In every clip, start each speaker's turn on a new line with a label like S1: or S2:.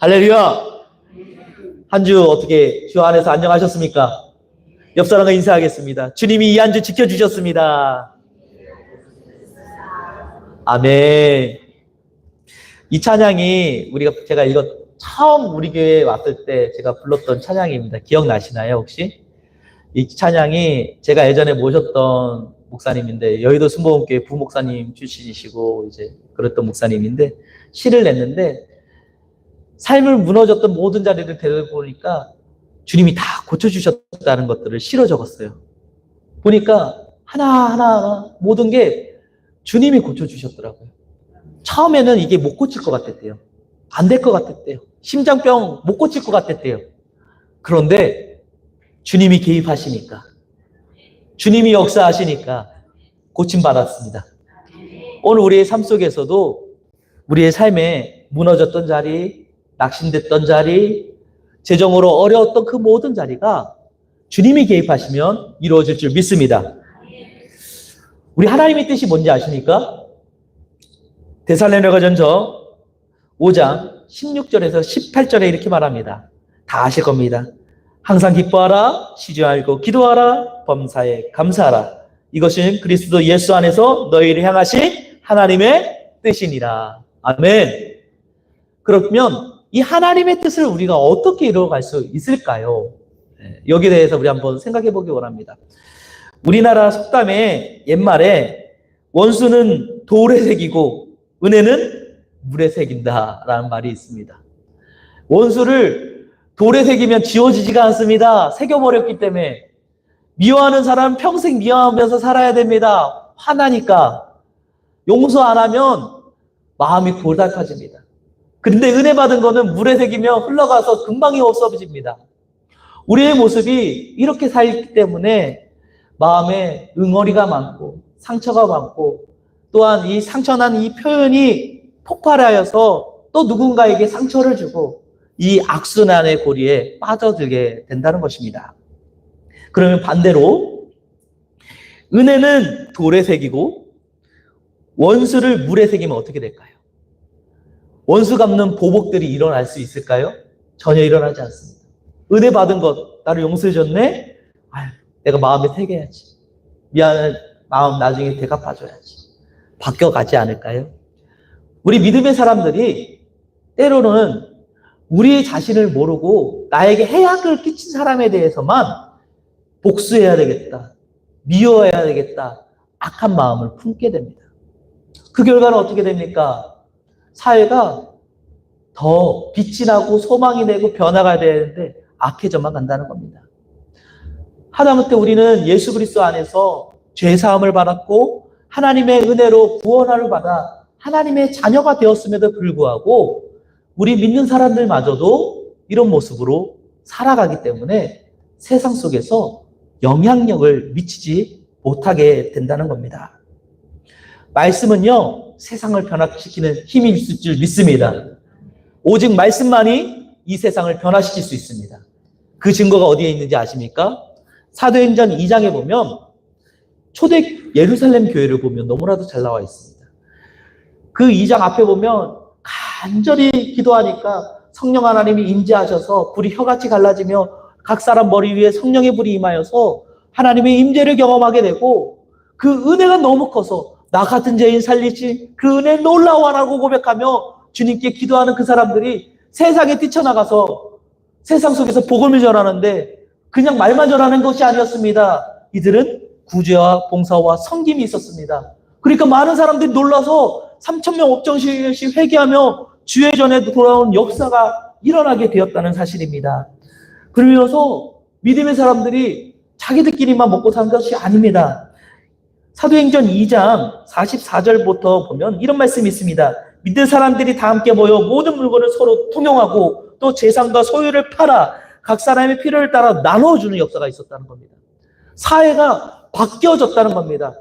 S1: 할렐루야. 한 주 어떻게 주 안에서 안녕하셨습니까? 옆 사람과 인사하겠습니다. 주님이 이 한 주 지켜주셨습니다. 아멘. 이 찬양이 제가 이거 처음 우리 교회에 왔을 때 제가 불렀던 찬양입니다. 기억나시나요, 혹시? 이 찬양이 제가 예전에 모셨던 목사님인데, 여의도 순복음교회 부목사님 출신이시고, 이제 그랬던 목사님인데, 시를 냈는데, 삶을 무너졌던 모든 자리를 되돌아보니까 주님이 다 고쳐주셨다는 것들을 시로 적었어요. 보니까 하나하나 모든 게 주님이 고쳐주셨더라고요. 처음에는 이게 못 고칠 것 같았대요. 안 될 것 같았대요. 심장병 못 고칠 것 같았대요. 그런데 주님이 개입하시니까, 주님이 역사하시니까 고침받았습니다. 오늘 우리의 삶 속에서도 우리의 삶에 무너졌던 자리, 낙심됐던 자리, 재정으로 어려웠던 그 모든 자리가 주님이 개입하시면 이루어질 줄 믿습니다. 우리 하나님의 뜻이 뭔지 아십니까? 데살로니가전서 5장 16절에서 18절에 이렇게 말합니다. 다 아실 겁니다. 항상 기뻐하라, 쉬지 말고 기도하라, 범사에 감사하라. 이것은 그리스도 예수 안에서 너희를 향하신 하나님의 뜻이니라. 아멘. 그러면 이 하나님의 뜻을 우리가 어떻게 이루어갈 수 있을까요? 여기에 대해서 우리 한번 생각해 보기 원합니다. 우리나라 속담에 옛말에 원수는 돌에 새기고 은혜는 물에 새긴다라는 말이 있습니다. 원수를 돌에 새기면 지워지지가 않습니다. 새겨버렸기 때문에. 미워하는 사람은 평생 미워하면서 살아야 됩니다. 화나니까. 용서 안 하면 마음이 고달파집니다. 근데 은혜 받은 거는 물에 새기면 흘러가서 금방이 없어집니다. 우리의 모습이 이렇게 살기 때문에 마음에 응어리가 많고 상처가 많고, 또한 이 상처난 이 표현이 폭발하여서 또 누군가에게 상처를 주고 이 악순환의 고리에 빠져들게 된다는 것입니다. 그러면 반대로 은혜는 돌에 새기고 원수를 물에 새기면 어떻게 될까요? 원수 갚는 보복들이 일어날 수 있을까요? 전혀 일어나지 않습니다. 은혜 받은 것, 나를 용서해 줬네? 아유, 내가 마음에 새겨야지. 미안한 마음 나중에 대갚아줘야지. 바뀌어가지 않을까요? 우리 믿음의 사람들이 때로는 우리 자신을 모르고 나에게 해악을 끼친 사람에 대해서만 복수해야 되겠다, 미워해야 되겠다, 악한 마음을 품게 됩니다. 그 결과는 어떻게 됩니까? 사회가 더 빛이 나고 소망이 되고 변화가 되는데 악해져만 간다는 겁니다. 하다못해 우리는 예수 그리스도 안에서 죄 사함을 받았고 하나님의 은혜로 구원을 받아 하나님의 자녀가 되었음에도 불구하고 우리 믿는 사람들마저도 이런 모습으로 살아가기 때문에 세상 속에서 영향력을 미치지 못하게 된다는 겁니다. 말씀은요, 세상을 변화시키는 힘이 있을 줄 믿습니다. 오직 말씀만이 이 세상을 변화시킬 수 있습니다. 그 증거가 어디에 있는지 아십니까? 사도행전 2장에 보면 초대 예루살렘 교회를 보면 너무나도 잘 나와 있습니다. 그 2장 앞에 보면 간절히 기도하니까 성령 하나님이 임재하셔서 불이 혀같이 갈라지며 각 사람 머리 위에 성령의 불이 임하여서 하나님의 임재를 경험하게 되고, 그 은혜가 너무 커서 나 같은 죄인 살리시 그 은혜 놀라워라고 고백하며 주님께 기도하는 그 사람들이 세상에 뛰쳐나가서 세상 속에서 복음을 전하는데 그냥 말만 전하는 것이 아니었습니다. 이들은 구제와 봉사와 섬김이 있었습니다. 그러니까 많은 사람들이 놀라서 3,000명 5,000씩 회개하며 주의 전에 돌아온 역사가 일어나게 되었다는 사실입니다. 그러면서 믿음의 사람들이 자기들끼리만 먹고 사는 것이 아닙니다. 사도행전 2장 44절부터 보면 이런 말씀이 있습니다. 믿는 사람들이 다 함께 모여 모든 물건을 서로 통용하고 또 재산과 소유를 팔아 각 사람의 필요를 따라 나눠주는 역사가 있었다는 겁니다. 사회가 바뀌어졌다는 겁니다.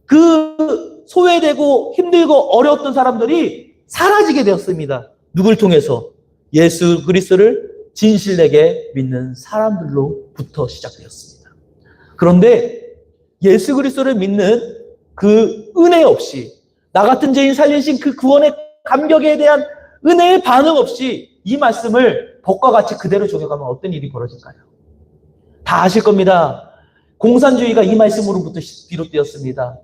S1: 그 소외되고 힘들고 어려웠던 사람들이 사라지게 되었습니다. 누굴 통해서? 예수 그리스도를 진실되게 믿는 사람들로부터 시작되었습니다. 그런데 예수 그리스도를 믿는 그 은혜 없이, 나 같은 죄인 살리신 그 구원의 감격에 대한 은혜의 반응 없이 이 말씀을 법과 같이 그대로 적용하면 어떤 일이 벌어질까요? 다 아실 겁니다. 공산주의가 이 말씀으로부터 비롯되었습니다.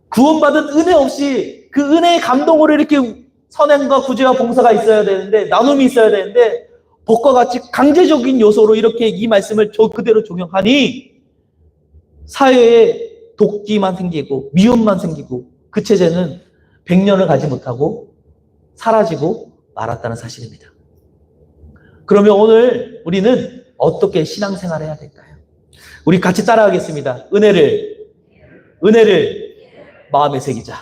S1: 구원받은 은혜 없이 그 은혜의 감동으로 이렇게 선행과 구제와 봉사가 있어야 되는데, 나눔이 있어야 되는데, 법과 같이 강제적인 요소로 이렇게 이 말씀을 그대로 적용하니 사회에 독기만 생기고 미움만 생기고 그 체제는 100년을 가지 못하고 사라지고 말았다는 사실입니다. 그러면 오늘 우리는 어떻게 신앙생활을 해야 될까요? 우리 같이 따라하겠습니다. 은혜를 마음에 새기자.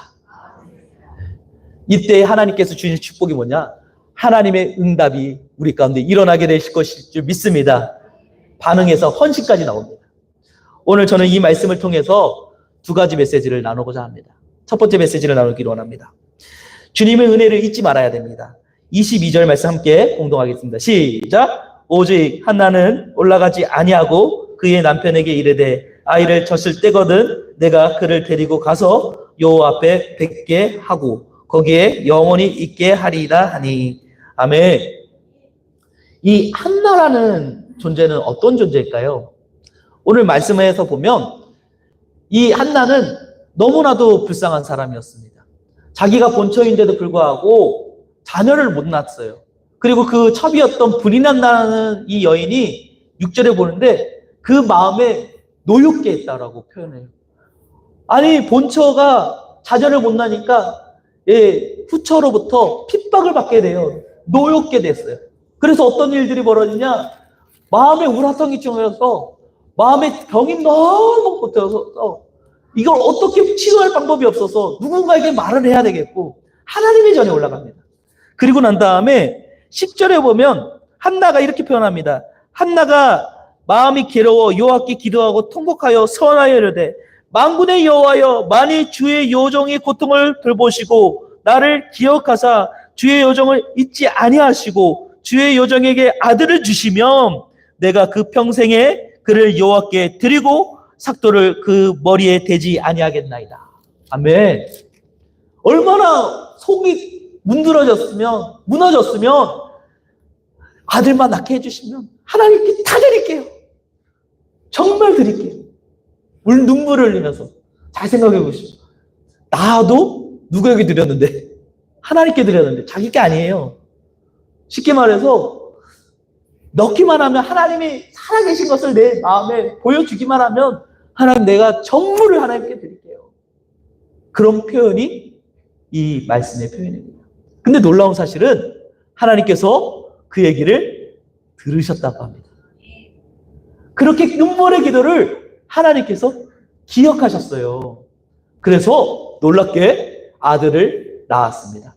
S1: 이때 하나님께서 주신 축복이 뭐냐? 하나님의 응답이 우리 가운데 일어나게 되실 것일 줄 믿습니다. 반응해서 헌신까지 나옵니다. 오늘 저는 이 말씀을 통해서 두 가지 메시지를 나누고자 합니다. 첫 번째 메시지를 나누기로 원합니다. 주님의 은혜를 잊지 말아야 됩니다. 22절 말씀 함께 공동하겠습니다. 시작! 오직 한나는 올라가지 아니하고 그의 남편에게 이르되 아이를 젖을 때거든 내가 그를 데리고 가서 여호와 앞에 뵙게 하고 거기에 영원히 있게 하리라 하니. 아멘. 이 한나라는 존재는 어떤 존재일까요? 오늘 말씀에서 보면 이 한나는 너무나도 불쌍한 사람이었습니다. 자기가 본처인데도 불구하고 자녀를 못 낳았어요. 그리고 그 첩이었던 불인한나는 이 여인이 6절에 보는데 그 마음에 노엽게 했다라고 표현해요. 아니 본처가 자녀를 못 낳으니까 후처로부터 핍박을 받게 돼요. 노엽게 됐어요. 그래서 어떤 일들이 벌어지냐? 마음에 우라통이 치면서 마음에 병이 너무 붙어서 이걸 어떻게 치료할 방법이 없어서 누군가에게 말을 해야 되겠고 하나님의 전에 올라갑니다. 그리고 난 다음에 10절에 보면 한나가 이렇게 표현합니다. 한나가 마음이 괴로워 여호와께 기도하고 통곡하여 서원하여 이르되 만군의 여호와여 만일 주의 요정의 고통을 돌보시고 나를 기억하사 주의 요정을 잊지 아니하시고 주의 요정에게 아들을 주시면 내가 그 평생에 그를 여호와께 드리고 삭도를 그 머리에 대지 아니하겠나이다. 아멘. 얼마나 속이 무너졌으면 아들만 낳게 해주시면 하나님께 다 드릴게요. 정말 드릴게요. 눈물을 흘리면서 잘 생각해 보시죠. 나도 누구에게 드렸는데? 하나님께 드렸는데 자기게 아니에요. 쉽게 말해서 넣기만 하면 하나님이 살아계신 것을 내 마음에 보여주기만 하면 하나님 내가 전부를 하나님께 드릴게요. 그런 표현이 이 말씀의 표현입니다. 근데 놀라운 사실은 하나님께서 그 얘기를 들으셨다고 합니다. 그렇게 눈물의 기도를 하나님께서 기억하셨어요. 그래서 놀랍게 아들을 낳았습니다.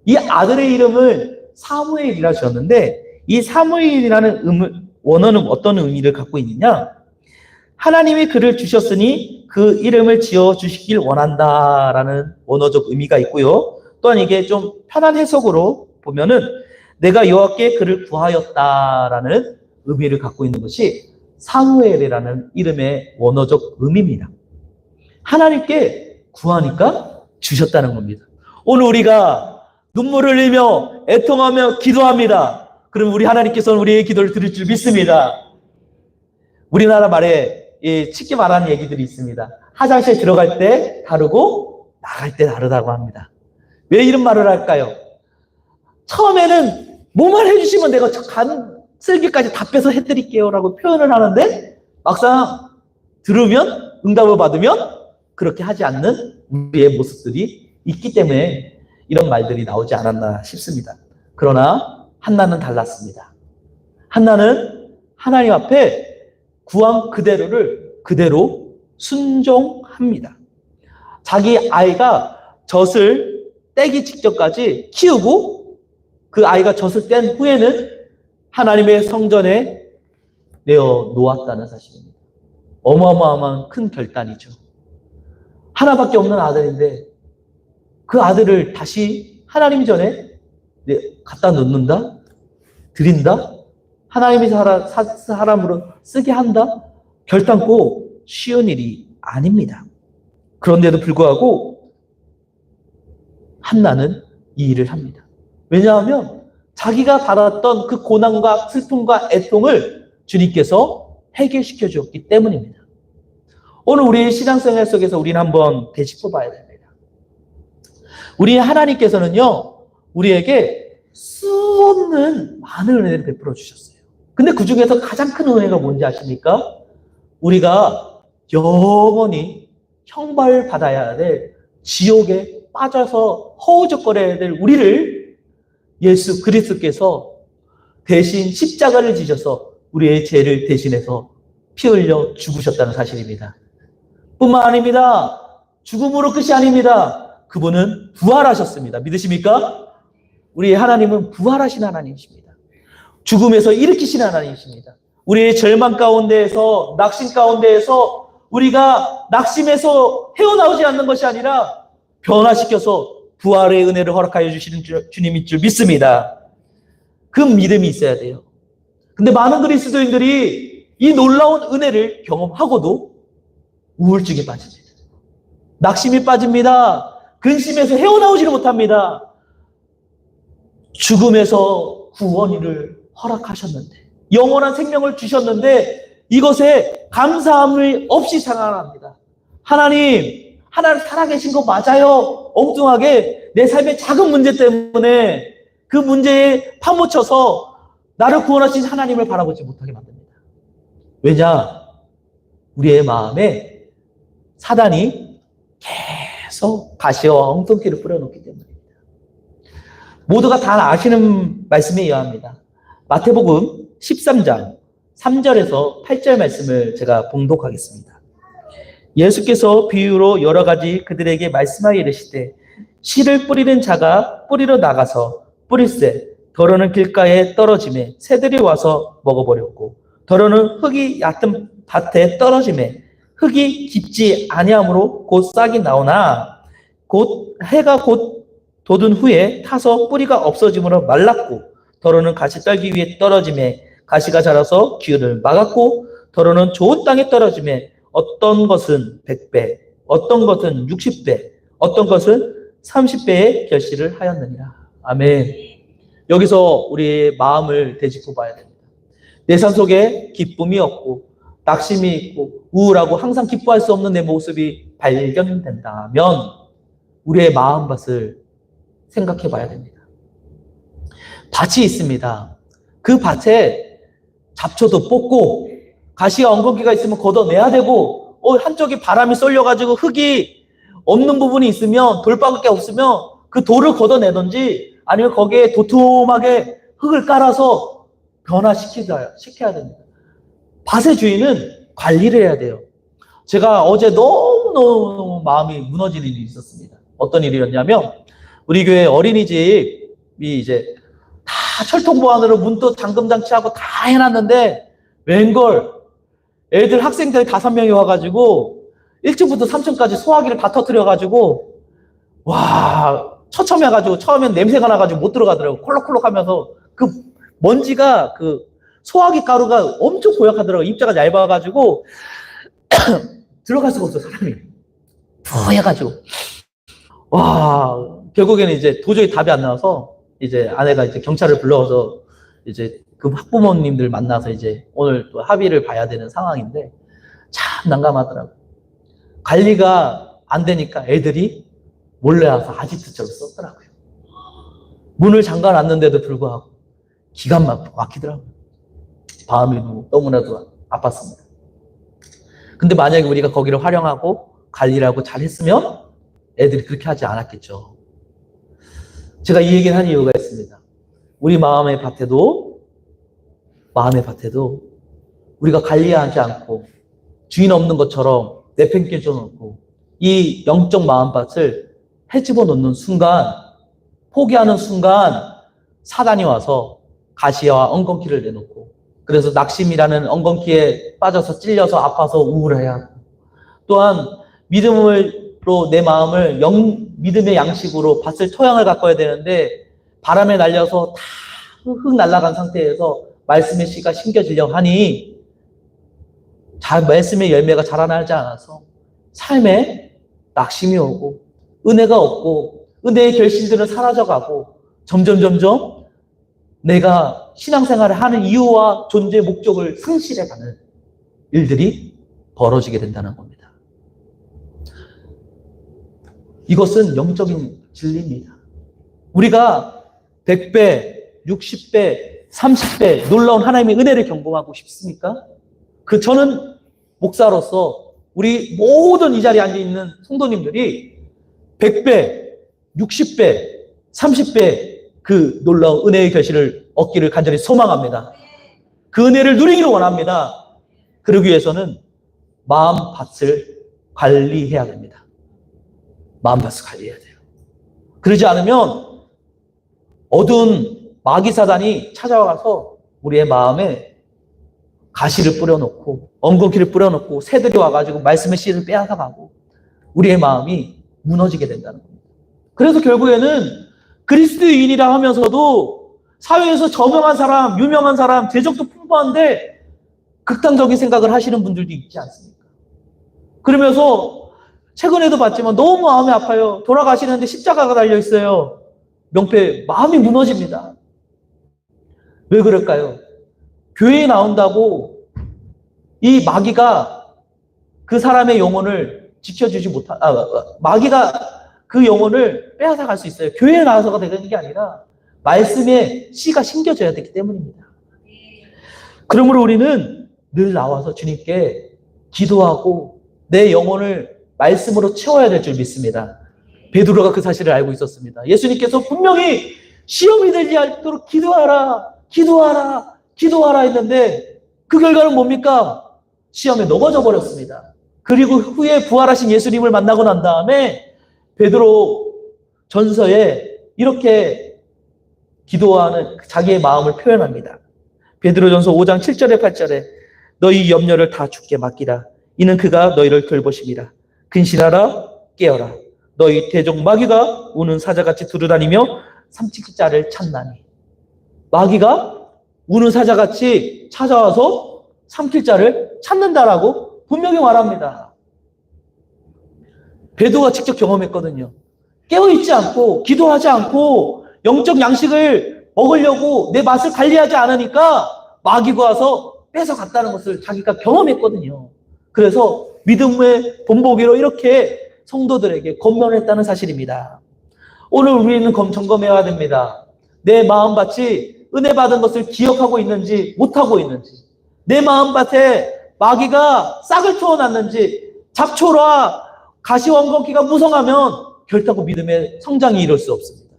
S1: 이 아들의 이름을 사무엘이라 지었는데 이 사무엘이라는 원어는 어떤 의미를 갖고 있느냐? 하나님이 그를 주셨으니 그 이름을 지어주시길 원한다라는 원어적 의미가 있고요. 또한 이게 좀 편한 해석으로 보면은 내가 여호와께 그를 구하였다라는 의미를 갖고 있는 것이 사무엘이라는 이름의 원어적 의미입니다. 하나님께 구하니까 주셨다는 겁니다. 오늘 우리가 눈물을 흘리며 애통하며 기도합니다. 그럼 우리 하나님께서는 우리의 기도를 들을 줄 믿습니다. 우리나라 말에 쉽게 말하는 얘기들이 있습니다. 화장실 들어갈 때 다르고 나갈 때 다르다고 합니다. 왜 이런 말을 할까요? 처음에는 뭐만 해주시면 내가 쓸기까지 다 빼서 해드릴게요 라고 표현을 하는데 막상 들으면 응답을 받으면 그렇게 하지 않는 우리의 모습들이 있기 때문에 이런 말들이 나오지 않았나 싶습니다. 그러나 한나는 달랐습니다. 한나는 하나님 앞에 구한 그대로를 그대로 순종합니다. 자기 아이가 젖을 떼기 직전까지 키우고 그 아이가 젖을 뗀 후에는 하나님의 성전에 내어 놓았다는 사실입니다. 어마어마한 큰 결단이죠. 하나밖에 없는 아들인데 그 아들을 다시 하나님 전에 갖다 놓는다? 드린다? 하나님이 사람으로 쓰게 한다? 결단코 쉬운 일이 아닙니다. 그런데도 불구하고 한나는 이 일을 합니다. 왜냐하면 자기가 받았던 그 고난과 슬픔과 애통을 주님께서 해결시켜 주었기 때문입니다. 오늘 우리의 신앙생활 속에서 우리는 한번 되짚어 봐야 됩니다. 우리 하나님께서는요, 우리에게 수없는 많은 은혜를 베풀어 주셨어요. 근데 그 중에서 가장 큰 은혜가 뭔지 아십니까? 우리가 영원히 형벌받아야 될 지옥에 빠져서 허우적거려야 될 우리를 예수 그리스도께서 대신 십자가를 지셔서 우리의 죄를 대신해서 피 흘려 죽으셨다는 사실입니다. 뿐만 아닙니다. 죽음으로 끝이 아닙니다. 그분은 부활하셨습니다. 믿으십니까? 우리 하나님은 부활하신 하나님이십니다. 죽음에서 일으키신 하나님이십니다. 우리의 절망 가운데에서, 낙심 가운데에서 우리가 낙심해서 헤어나오지 않는 것이 아니라 변화시켜서 부활의 은혜를 허락하여 주시는 주님인 줄 믿습니다. 그 믿음이 있어야 돼요. 근데 많은 그리스도인들이 이 놀라운 은혜를 경험하고도 우울증에 빠집니다. 낙심에 빠집니다. 근심에서 헤어나오지를 못합니다. 죽음에서 구원을 허락하셨는데, 영원한 생명을 주셨는데 이것에 감사함을 없이 생각합니다. 하나님 살아계신 거 맞아요. 엉뚱하게 내 삶의 작은 문제 때문에 그 문제에 파묻혀서 나를 구원하신 하나님을 바라보지 못하게 만듭니다. 왜냐? 우리의 마음에 사단이 계속 가시와 엉뚱기를 뿌려놓기 때문입니다. 모두가 다 아시는 말씀에 의합니다. 마태복음 13장 3절에서 8절 말씀을 제가 봉독하겠습니다. 예수께서 비유로 여러 가지 그들에게 말씀하여 이르시되 씨를 뿌리는 자가 뿌리러 나가서 뿌릴새 더러는 길가에 떨어지매 새들이 와서 먹어버렸고 더러는 흙이 얕은 밭에 떨어지매 흙이 깊지 아니하므로 곧 싹이 나오나 곧 해가 곧 돋은 후에 타서 뿌리가 없어지므로 말랐고 더러는 가시떨기 위에 떨어지매 가시가 자라서 기운을 막았고 더러는 좋은 땅에 떨어지매 어떤 것은 100배, 어떤 것은 60배, 어떤 것은 30배의 결실을 하였느니라. 아멘. 여기서 우리의 마음을 되짚어 봐야 됩니다. 내 삶 속에 기쁨이 없고 낙심이 있고 우울하고 항상 기뻐할 수 없는 내 모습이 발견된다면 우리의 마음밭을 생각해 봐야 됩니다. 밭이 있습니다. 그 밭에 잡초도 뽑고 가시와 엉겅퀴가 있으면 걷어내야 되고 한쪽에 바람이 쏠려가지고 흙이 없는 부분이 있으면 돌밖에 없으면 그 돌을 걷어내든지 아니면 거기에 도톰하게 흙을 깔아서 변화시켜야 됩니다. 밭의 주인은 관리를 해야 돼요. 제가 어제 너무너무 마음이 무너지는 일이 있었습니다. 어떤 일이었냐면 우리 교회 어린이집이 이제 다 철통보안으로 문도 잠금장치하고 다 해놨는데 웬걸 애들 학생들 5명이 와가지고 1층부터 3층까지 소화기를 다 터뜨려가지고 와 처참해가지고 처음엔 냄새가 나가지고 못 들어가더라고. 콜록콜록 하면서 그 먼지가 그 소화기 가루가 엄청 고약하더라고. 입자가 얇아가지고 들어갈 수가 없어 사람이. 부해가지고 와 결국에는 이제 도저히 답이 안 나와서 이제 아내가 이제 경찰을 불러서 이제 그 학부모님들 만나서 이제 오늘 또 합의를 봐야 되는 상황인데 참 난감하더라고요. 관리가 안 되니까 애들이 몰래 와서 아지트처럼 썼더라고요. 문을 잠가놨는데도 불구하고 기가 막히더라고요. 마음이 너무나도 아팠습니다. 근데 만약에 우리가 거기를 활용하고 관리를 하고 잘했으면 애들이 그렇게 하지 않았겠죠. 제가 이 얘기를 한 이유가 있습니다. 우리 마음의 밭에도 우리가 관리하지 않고 주인 없는 것처럼 내팽개쳐 놓고 이 영적 마음밭을 헤집어 놓는 순간, 포기하는 순간 사단이 와서 가시와 엉겅퀴를 내놓고 그래서 낙심이라는 엉겅퀴에 빠져서 찔려서 아파서 우울해하고 또한 믿음으로 내 마음을 믿음의 양식으로 밭을 토양을 가꿔야 되는데 바람에 날려서 다 흙 날아간 상태에서 말씀의 씨가 심겨지려고 하니 말씀의 열매가 자라나지 않아서 삶에 낙심이 오고 은혜가 없고 은혜의 결실들은 사라져가고 점점 내가 신앙생활을 하는 이유와 존재 목적을 상실해가는 일들이 벌어지게 된다는 겁니다. 이것은 영적인 진리입니다. 우리가 100배, 60배, 30배 놀라운 하나님의 은혜를 경험하고 싶습니까? 저는 목사로서 우리 모든 이 자리에 앉아있는 성도님들이 100배, 60배, 30배 그 놀라운 은혜의 결실을 얻기를 간절히 소망합니다. 그 은혜를 누리기를 원합니다. 그러기 위해서는 마음밭을 관리해야 됩니다. 마음밭을 관리해야 돼요. 그러지 않으면 어두운 마귀 사단이 찾아와서 우리의 마음에 가시를 뿌려놓고 엉겅퀴를 뿌려놓고 새들이 와가지고 말씀의 씨를 빼앗아가고 우리의 마음이 무너지게 된다는 겁니다. 그래서 결국에는 그리스도인이라 하면서도 사회에서 저명한 사람, 유명한 사람, 재적도 풍부한데 극단적인 생각을 하시는 분들도 있지 않습니까? 그러면서 최근에도 봤지만 너무 마음이 아파요. 돌아가시는데 십자가가 달려있어요. 명패, 마음이 무너집니다. 왜 그럴까요? 교회에 나온다고 이 마귀가 그 사람의 영혼을 지켜주지 마귀가 그 영혼을 빼앗아 갈 수 있어요. 교회에 나와서가 되는 게 아니라 말씀에 씨가 심겨져야 되기 때문입니다. 그러므로 우리는 늘 나와서 주님께 기도하고 내 영혼을 말씀으로 채워야 될 줄 믿습니다. 베드로가 그 사실을 알고 있었습니다. 예수님께서 분명히 시험이 되지 않도록 기도하라, 기도하라, 기도하라 했는데 그 결과는 뭡니까? 시험에 넘어져 버렸습니다. 그리고 후에 부활하신 예수님을 만나고 난 다음에 베드로 전서에 이렇게 기도하는 자기의 마음을 표현합니다. 베드로전서 5장 7절에 8절에 너희 염려를 다 주께 맡기라. 이는 그가 너희를 돌보심이라. 근신하라, 깨어라. 너희 대적 마귀가 우는 사자같이 두루다니며 삼킬 자를 찾나니. 마귀가 우는 사자같이 찾아와서 삼킬 자를 찾는다라고 분명히 말합니다. 베드로가 직접 경험했거든요. 깨어있지 않고 기도하지 않고 영적 양식을 먹으려고 내 맛을 관리하지 않으니까 마귀가 와서 뺏어갔다는 것을 자기가 경험했거든요. 그래서 믿음의 본보기로 이렇게 성도들에게 권면했다는 사실입니다. 오늘 우리는 점검해야 됩니다. 내 마음밭이 은혜 받은 것을 기억하고 있는지 못하고 있는지, 내 마음밭에 마귀가 싹을 틔워놨는지, 잡초라 가시원건기가 무성하면 결단코 믿음의 성장이 이룰 수 없습니다.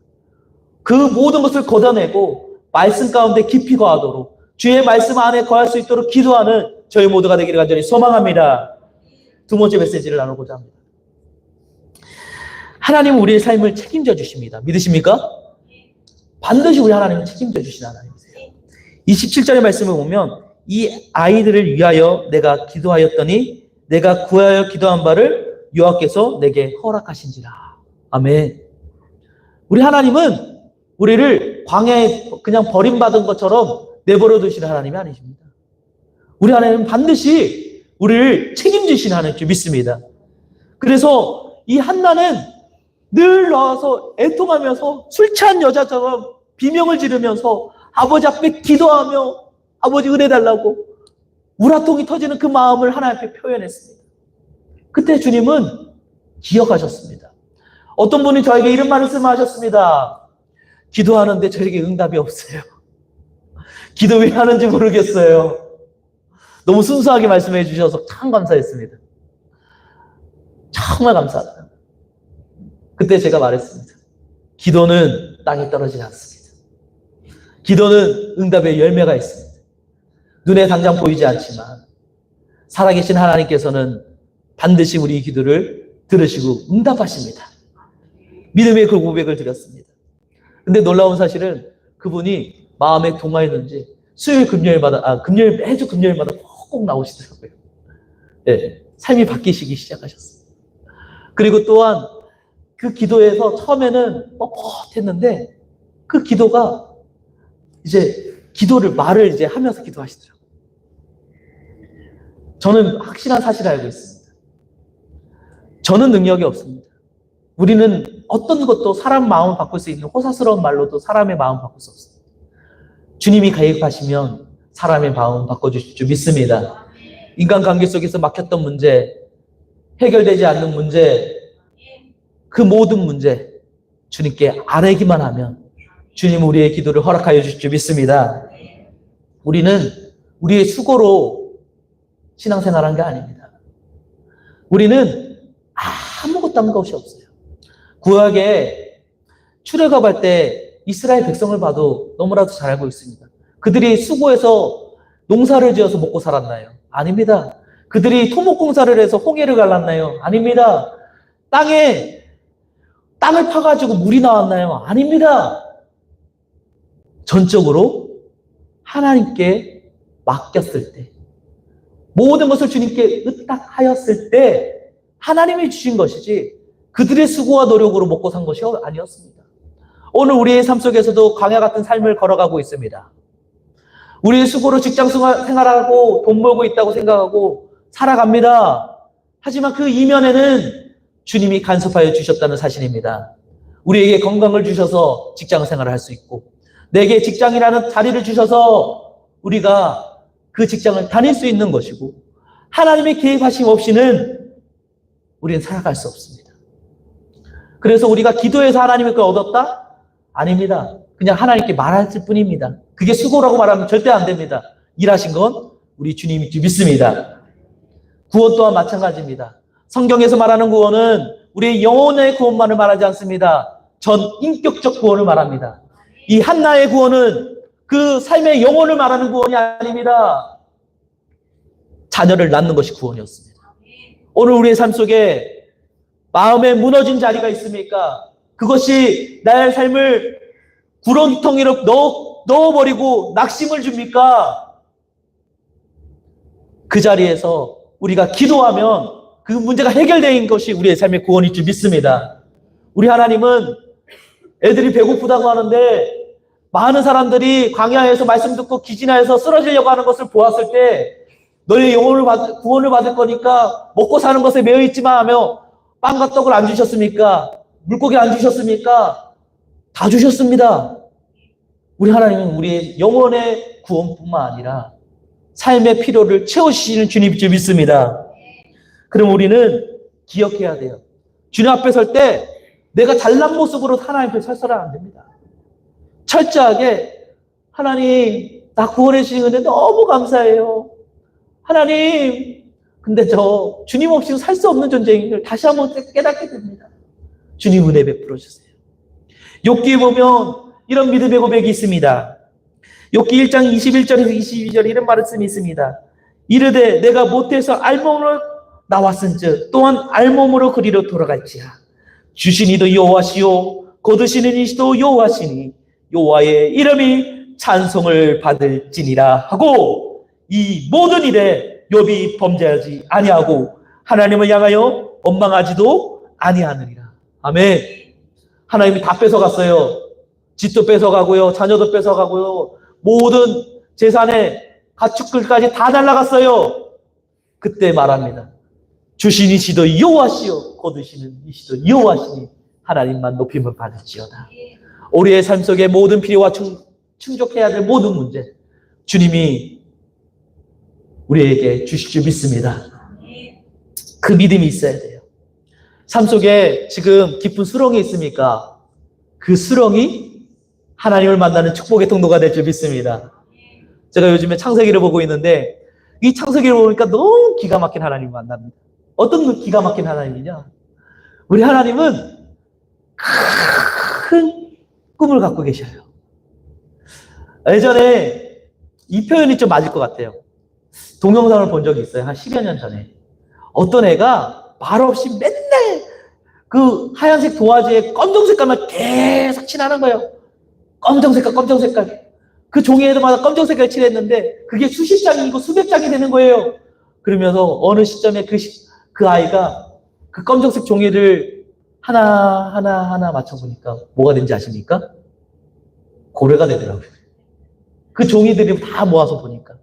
S1: 그 모든 것을 걷어내고 말씀 가운데 깊이 거하도록 주의 말씀 안에 거할 수 있도록 기도하는 저희 모두가 되기를 간절히 소망합니다. 두 번째 메시지를 나누고자 합니다. 하나님은 우리의 삶을 책임져 주십니다. 믿으십니까? 반드시 우리 하나님은 책임져 주시는 하나님이세요. 27절의 말씀을 보면 이 아이들을 위하여 내가 기도하였더니 내가 구하여 기도한 바를 여호와께서 내게 허락하신지라. 아멘. 우리 하나님은 우리를 광야에 그냥 버림받은 것처럼 내버려 두시는 하나님이 아니십니다. 우리 하나님은 반드시 우리를 책임지시는 하나님인 줄 믿습니다. 그래서 이 한나는 늘 나와서 애통하면서 술 취한 여자처럼 비명을 지르면서 아버지 앞에 기도하며 아버지 은혜 달라고 우라통이 터지는 그 마음을 하나님 앞에 표현했습니다. 그때 주님은 기억하셨습니다. 어떤 분이 저에게 이런 말씀하셨습니다. 기도하는데 저에게 응답이 없어요. 기도 왜 하는지 모르겠어요. 너무 순수하게 말씀해 주셔서 참 감사했습니다. 정말 감사하다. 그때 제가 말했습니다. 기도는 땅에 떨어지지 않습니다. 기도는 응답의 열매가 있습니다. 눈에 당장 보이지 않지만 살아계신 하나님께서는 반드시 우리 기도를 들으시고 응답하십니다. 믿음의 그 고백을 드렸습니다. 근데 놀라운 사실은 그분이 마음에 동하였는지 수요일 금요일마다 매주 금요일마다 꼭 나오시더라고요. 네, 삶이 바뀌시기 시작하셨어요. 그리고 또한 그 기도에서 처음에는 뻣뻣했는데 그 기도가 이제 말을 이제 하면서 기도하시더라고요. 저는 확실한 사실을 알고 있습니다. 저는 능력이 없습니다. 우리는 어떤 것도 사람 마음을 바꿀 수 있는 호사스러운 말로도 사람의 마음을 바꿀 수 없습니다. 주님이 개입하시면 사람의 마음 바꿔주실 줄 믿습니다. 인간관계 속에서 막혔던 문제, 해결되지 않는 문제, 그 모든 문제 주님께 아뢰기만 하면 주님 우리의 기도를 허락하여 주실 줄 믿습니다. 우리는 우리의 수고로 신앙생활한 게 아닙니다. 우리는 아무것도 한 것이 없어요. 구약에 출애굽할 때 이스라엘 백성을 봐도 너무나도 잘 알고 있습니다. 그들이 수고해서 농사를 지어서 먹고 살았나요? 아닙니다. 그들이 토목공사를 해서 홍해를 갈랐나요? 아닙니다. 땅을 파가지고 물이 나왔나요? 아닙니다. 전적으로 하나님께 맡겼을 때, 모든 것을 주님께 의탁하였을 때 하나님이 주신 것이지 그들의 수고와 노력으로 먹고 산 것이 아니었습니다. 오늘 우리의 삶 속에서도 광야 같은 삶을 걸어가고 있습니다. 우리의 수고로 직장 생활하고 돈 벌고 있다고 생각하고 살아갑니다. 하지만 그 이면에는 주님이 간섭하여 주셨다는 사실입니다. 우리에게 건강을 주셔서 직장 생활을 할 수 있고, 내게 직장이라는 자리를 주셔서 우리가 그 직장을 다닐 수 있는 것이고, 하나님의 개입하심 없이는 우리는 살아갈 수 없습니다. 그래서 우리가 기도해서 하나님의 걸 얻었다? 아닙니다. 그냥 하나님께 말했을 뿐입니다. 그게 수고라고 말하면 절대 안 됩니다. 일하신 건 우리 주님이 믿습니다. 구원 또한 마찬가지입니다. 성경에서 말하는 구원은 우리의 영혼의 구원만을 말하지 않습니다. 전 인격적 구원을 말합니다. 이 한나의 구원은 그 삶의 영혼을 말하는 구원이 아닙니다. 자녀를 낳는 것이 구원이었습니다. 오늘 우리의 삶 속에 마음에 무너진 자리가 있습니까? 그것이 나의 삶을 구렁텅이로 넣어버리고 낙심을 줍니까? 그 자리에서 우리가 기도하면 그 문제가 해결된 것이 우리의 삶의 구원일 줄 믿습니다. 우리 하나님은 애들이 배고프다고 하는데 많은 사람들이 광야에서 말씀 듣고 기진하여서 쓰러지려고 하는 것을 보았을 때 너의 구원을 받을 거니까 먹고 사는 것에 매여 있지만 하며 빵과 떡을 안 주셨습니까? 물고기 안 주셨습니까? 다 주셨습니다. 우리 하나님은 우리의 영혼의 구원뿐만 아니라 삶의 필요를 채우시는 주님일 줄 믿습니다. 그럼 우리는 기억해야 돼요. 주님 앞에 설 때 내가 잘난 모습으로 하나님 앞에 서서는 안 됩니다. 철저하게 하나님 나 구원해 주신 건데 너무 감사해요. 하나님 근데 저 주님 없이는 살 수 없는 존재인 다시 한번 깨닫게 됩니다. 주님 은혜 베풀어 주세요. 욥기에 보면 이런 믿음의 고백이 있습니다. 욥기 1장 21절에서 22절에 이런 말씀이 있습니다. 이르되 내가 못해서 알몸으로 나왔은즉 또한 알몸으로 그리로 돌아갈지야. 주신 이도 여호와시요 거두시는 이시도 여호와시니 여호와의 이름이 찬송을 받을지니라 하고 이 모든 일에 욥이 범죄하지 아니하고 하나님을 향하여 원망하지도 아니하느니라. 아멘. 하나님이 다 뺏어갔어요. 집도 뺏어가고요. 자녀도 뺏어가고요. 모든 재산의 가축들까지 다 날아갔어요. 그때 말합니다. 주신 이시도 여호와시요 거두시는 이시도 여호와시니 하나님만 높임을 받을지어다. 우리의 삶 속의 모든 필요와 충족해야 될 모든 문제 주님이 우리에게 주실 줄 믿습니다. 그 믿음이 있어야 돼요. 삶 속에 지금 깊은 수렁이 있습니까? 그 수렁이 하나님을 만나는 축복의 통로가 될 줄 믿습니다. 제가 요즘에 창세기를 보고 있는데 이 창세기를 보니까 너무 기가 막힌 하나님을 만납니다. 어떤 기가 막힌 하나님이냐? 우리 하나님은 큰 꿈을 갖고 계셔요. 예전에 이 표현이 좀 맞을 것 같아요. 동영상을 본 적이 있어요. 한 10여 년 전에. 어떤 애가 말없이 맨날 그 하얀색 도화지에 검정 색깔만 계속 칠하는 거예요. 검정 색깔. 그 종이에다가 검정 색깔 칠했는데 그게 수십 장이고 수백 장이 되는 거예요. 그러면서 어느 시점에 그 아이가 그 검정색 종이를 하나 맞춰보니까 뭐가 된지 아십니까? 고래가 되더라고요. 그 종이들이 다 모아서 보니까.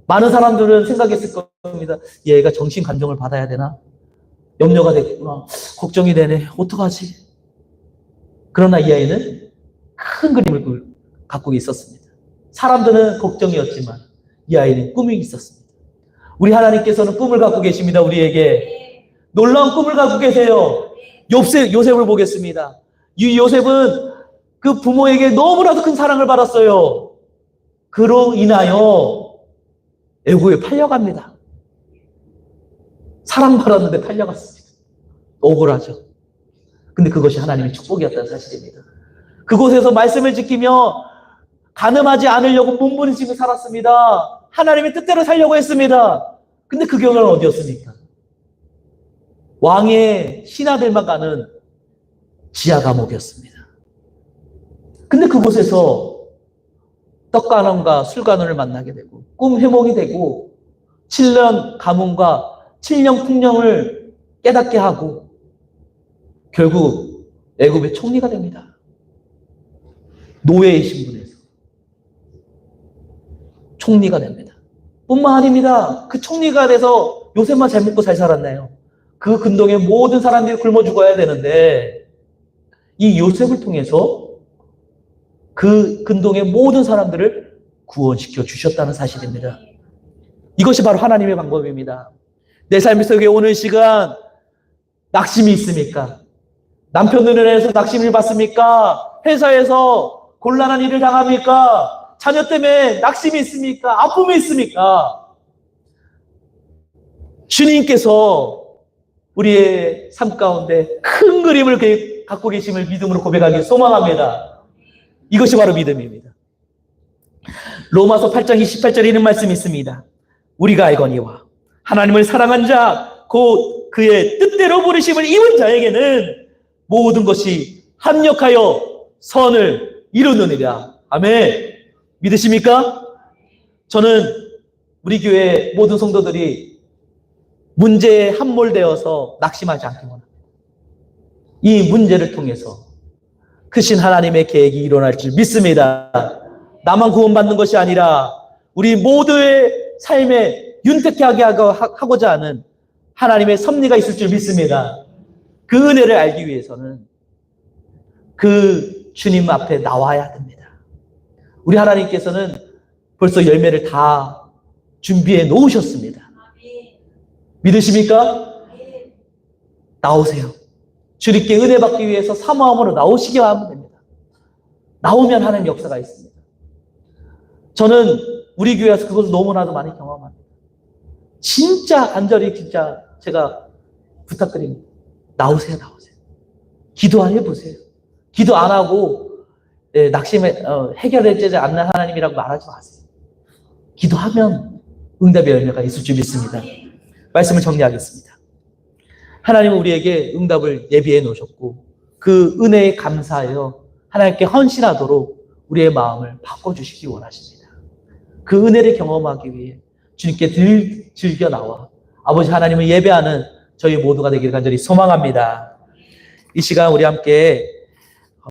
S1: 많은 사람들은 생각했을 겁니다. 얘가 정신 감정을 받아야 되나? 염려가 되겠구나. 걱정이 되네. 어떡하지? 그러나 이 아이는 큰 그림을 갖고 있었습니다. 사람들은 걱정이었지만 이 아이는 꿈이 있었습니다. 우리 하나님께서는 꿈을 갖고 계십니다. 우리에게 놀라운 꿈을 갖고 계세요. 요셉을 보겠습니다. 이 요셉은 그 부모에게 너무나도 큰 사랑을 받았어요. 그로 인하여 애국에 팔려갑니다. 사랑받았는데 팔려갔습니다. 억울하죠. 근데 그것이 하나님의 축복이었다는 사실입니다. 그곳에서 말씀을 지키며 간음하지 않으려고 몸부림치며 살았습니다. 하나님의 뜻대로 살려고 했습니다. 근데 그 경우는 어디였습니까? 왕의 신하들만 가는 지하 감옥이었습니다. 근데 그곳에서 떡가놈과 술가놈을 만나게 되고 꿈 회몽이 되고 7년 가문과 7년 풍령을 깨닫게 하고 결국 애굽의 총리가 됩니다. 노예의 신분에서 총리가 됩니다. 뿐만 아닙니다. 그 총리가 돼서 요셉만 잘 먹고 잘 살았나요? 그 근동의 모든 사람들이 굶어 죽어야 되는데 이 요셉을 통해서 그 근동의 모든 사람들을 구원시켜 주셨다는 사실입니다. 이것이 바로 하나님의 방법입니다. 내 삶 속에 오늘 시간 낙심이 있습니까? 남편을 해서 낙심을 받습니까? 회사에서 곤란한 일을 당합니까? 자녀 때문에 낙심이 있습니까? 아픔이 있습니까? 주님께서 우리의 삶 가운데 큰 그림을 갖고 계심을 믿음으로 고백하기 소망합니다. 이것이 바로 믿음입니다. 로마서 8장 28절에 이런 말씀이 있습니다. 우리가 알거니와 하나님을 사랑한 자 곧 그의 뜻대로 부르심을 입은 자에게는 모든 것이 합력하여 선을 이루느니라. 아멘. 믿으십니까? 저는 우리 교회 모든 성도들이 문제에 함몰되어서 낙심하지 않기 원합니다. 이 문제를 통해서 크신 하나님의 계획이 일어날 줄 믿습니다. 나만 구원받는 것이 아니라 우리 모두의 삶에 윤택하게 하고자 하는 하나님의 섭리가 있을 줄 믿습니다. 그 은혜를 알기 위해서는 그 주님 앞에 나와야 됩니다. 우리 하나님께서는 벌써 열매를 다 준비해 놓으셨습니다. 믿으십니까? 나오세요. 주님께 은혜 받기 위해서 사모함으로 나오시기 하면 됩니다. 나오면 하나님 역사가 있습니다. 저는 우리 교회에서 그것을 너무나도 많이 경험합니다. 진짜 간절히 진짜 제가 부탁드립니다. 나오세요. 기도 안 해보세요. 기도 안 하고 낙심에 해결되지 않는 하나님이라고 말하지 마세요. 기도하면 응답의 열매가 있을 줄 믿습니다. 말씀을 정리하겠습니다. 하나님은 우리에게 응답을 예비해 놓으셨고 그 은혜에 감사하여 하나님께 헌신하도록 우리의 마음을 바꿔주시기 원하십니다. 그 은혜를 경험하기 위해 주님께 즐겨 나와 아버지 하나님을 예배하는 저희 모두가 되기를 간절히 소망합니다. 이 시간 우리 함께